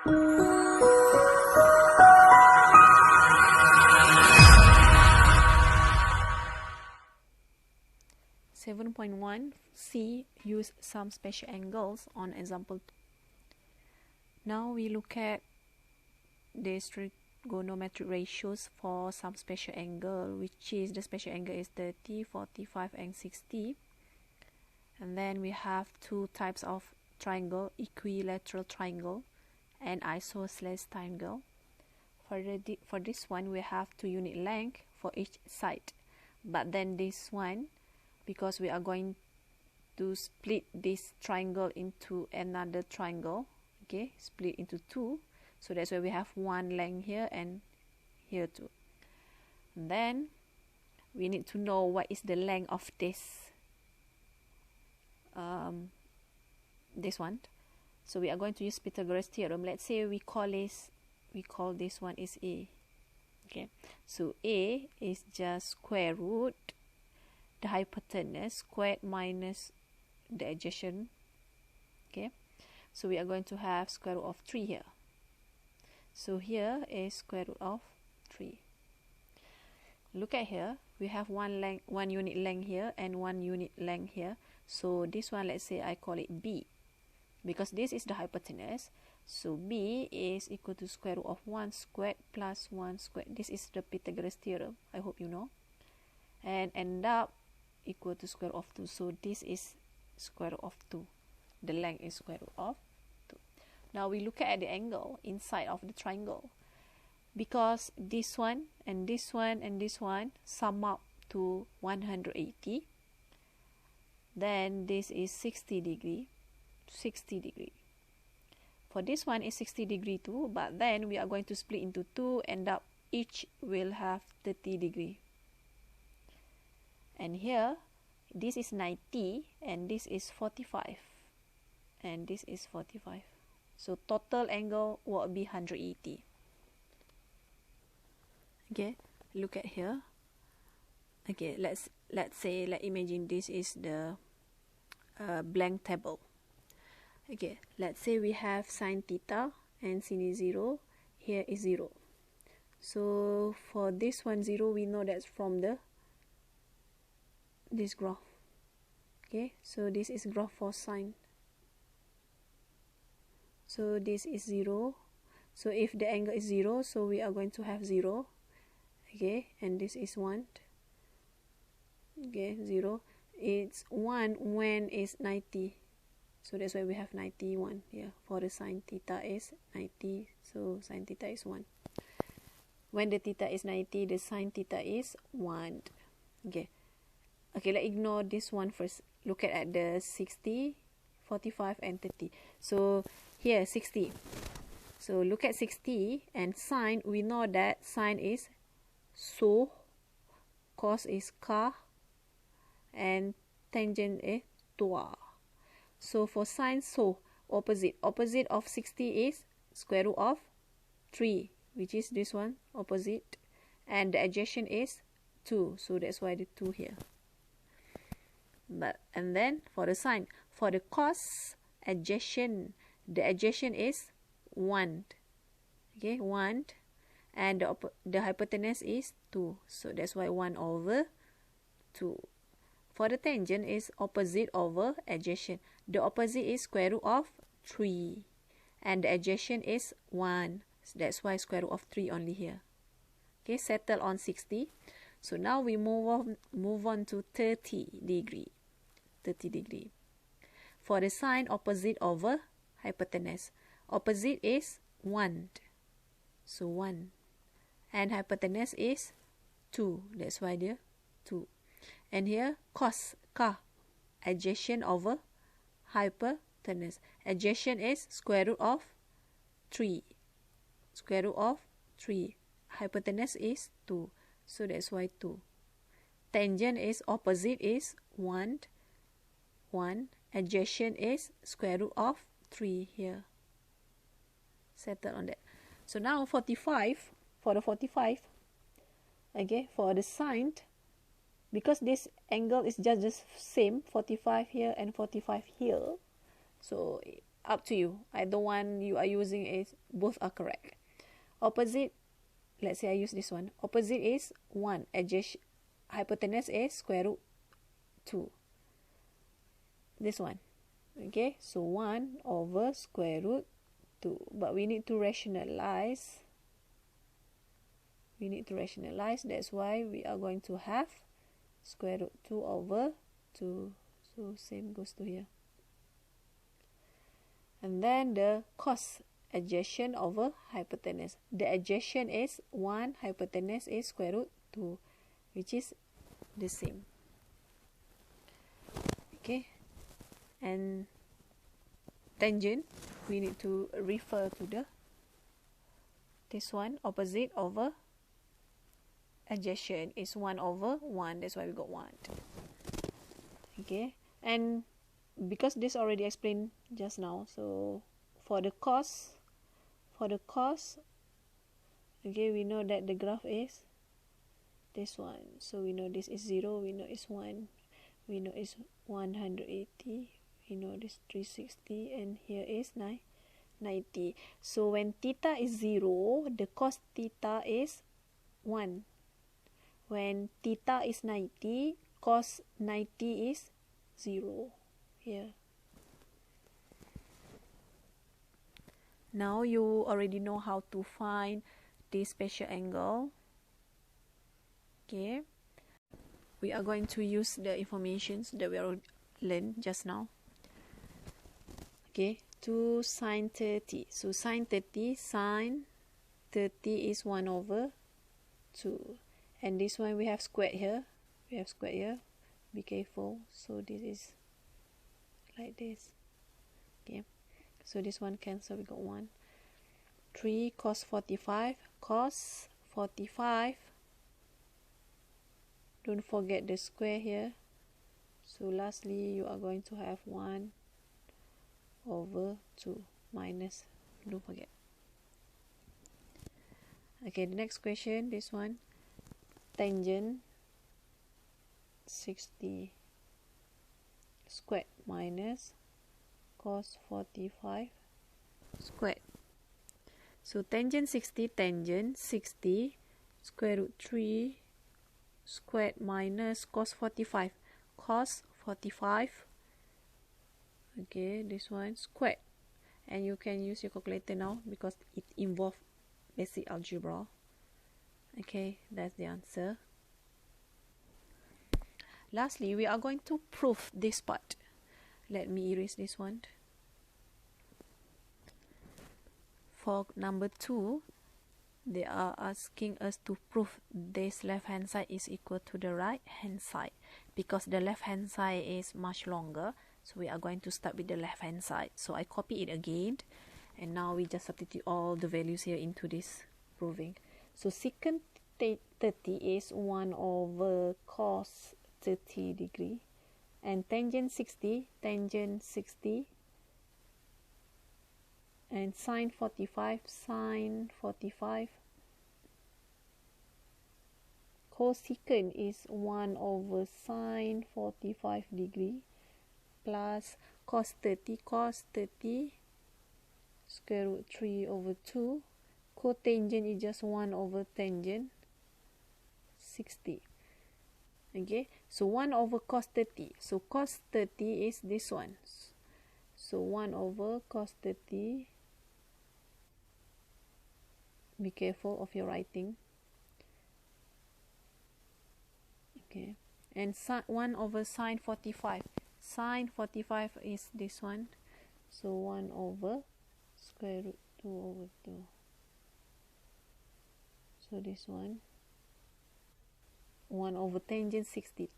C. Use some special angles on example 2. Now we look at the trigonometric ratios for some special angle, which is the special angle is 30, 45 and 60. And then we have two types of triangle, equilateral triangle and isosceles triangle. For this one we have 2 unit length for each side, but then this one, because we are going to split this triangle into another triangle, okay, split into 2, so that's why we have 1 length here and here too. And then we need to know what is the length of this one. So we are going to use Pythagoras theorem. Let's say we call this one is A. Okay, so A is just square root the hypotenuse squared minus the adjacent. Okay, so we are going to have square root of 3 here. So here is square root of 3. Look at here, we have one unit length here and 1 unit length here. So this one, let's say I call it B, because this is the hypotenuse. So B is equal to square root of 1 squared plus 1 squared. This is the Pythagoras theorem, I hope you know. And end up equal to square root of 2. So this is square root of 2. The length is square root of 2. Now we look at the angle inside of the triangle. Because this one and this one and this one sum up to 180. Then this is 60 degree. 60 degree. For this one is 60 degree too, but then we are going to split into 2, end up each will have 30 degree. And here, this is 90 and this is 45. And this is 45. So total angle will be 180. Okay, look at here. Okay, let's imagine this is the blank table. Okay, let's say we have sine theta and sin is 0. Here is 0. So for this one 0, we know that's from this graph. Okay, so this is graph for sine. So this is 0. So if the angle is 0, so we are going to have 0. Okay, and this is 1. Okay, 0. It's 1 when it's 90. So that's why we have 91 here. For the sine theta is 90. So sine theta is 1. When the theta is 90, the sine theta is 1. Okay. Okay, let's ignore this one first. Look at the 60, 45 and 30. So here 60. So look at 60 and sine. We know that sine is so, cos is ka, and tangent is tua. So for sine, so opposite of 60 is square root of 3, which is this one, opposite, and the adjacent is 2, so that's why the 2 here. And then for the sine, for the cos adjacent, the adjacent is 1. Okay, 1, and the hypotenuse is 2, so that's why 1 over 2. For the tangent is opposite over adjacent. The opposite is square root of 3. And the adjacent is 1. So that's why square root of 3 only here. Okay, settle on 60. So now we move on to 30 degree. 30 degree. For the sine, opposite over hypotenuse. Opposite is 1. So 1. And hypotenuse is 2. That's why there 2. And here cos, ka, adjacent over hypotenuse. Adjacent is square root of 3. Square root of 3. Hypotenuse is 2. So that's why 2. Tangent is opposite is 1. 1. Adjacent is square root of 3 here. Settle on that. So now 45. For the 45. Okay, for the sine, because this angle is just same, 45 here and 45 here, so up to you. Either one you are using is both are correct. Opposite, let's say I use this one. Opposite is 1. Adjacent, hypotenuse is square root 2. This one. Okay, so 1 over square root 2. But we need to rationalize. That's why we are going to have square root 2 over 2. So same goes to here. And then the cos adjacent over hypotenuse. The adjacent is 1, hypotenuse is square root 2, which is the same. Okay, and tangent, we need to refer to this one. Opposite over adjacent is 1 over 1. That's why we got 1. Okay, and because this already explained just now, so for the cos, okay, we know that the graph is this one. So we know this is 0, we know it's 1, we know it's 180, we know this 360, and here is 90. So when theta is 0, the cos theta is 1. When theta is 90, cos 90 is 0 here. Now you already know how to find this special angle. Okay, we are going to use the information that we already learned just now. Okay, 2 sine 30. So sine 30 is 1 over 2. And this one we have squared here. Be careful. So this is like this. Okay, so this one cancel, we got 1. 3 cos 45. Don't forget the square here. So lastly you are going to have 1 over 2 minus, don't forget. Okay, the next question, this one, tangent 60 squared minus cos 45 squared. So tangent 60 square root 3 squared minus cos 45. Okay, this one squared, and you can use your calculator now because it involves basic algebra. Okay, that's the answer. Lastly, we are going to prove this part. Let me erase this one. For number 2, they are asking us to prove this left hand side is equal to the right hand side, because the left hand side is much longer. So we are going to start with the left hand side. So I copy it again, and now we just substitute all the values here into this proving. So secant 30 is 1 over cos 30 degree, and tangent 60, and sine 45, cosecant is 1 over sine 45 degree plus cos 30 square root 3 over 2. Cotangent is just 1 over tangent 60. Okay, so 1 over cos 30. So cos 30 is this one. So 1 over cos 30. Be careful of your writing. Okay, and 1 over sine 45. Sine 45 is this one. So 1 over square root 2 over 2. So this one. 1 over tangent 60.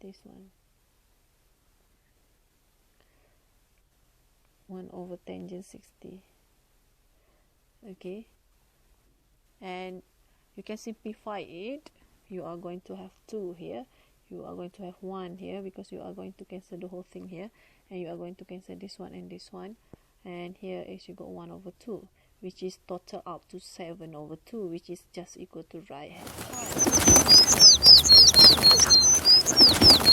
This one. 1 over tangent 60. Okay, and you can simplify it. You are going to have 2 here, you are going to have 1 here, because you are going to cancel the whole thing here, and you are going to cancel this one and this one, and here is you got 1 over 2, which is total up to 7 over 2, which is just equal to right hand side.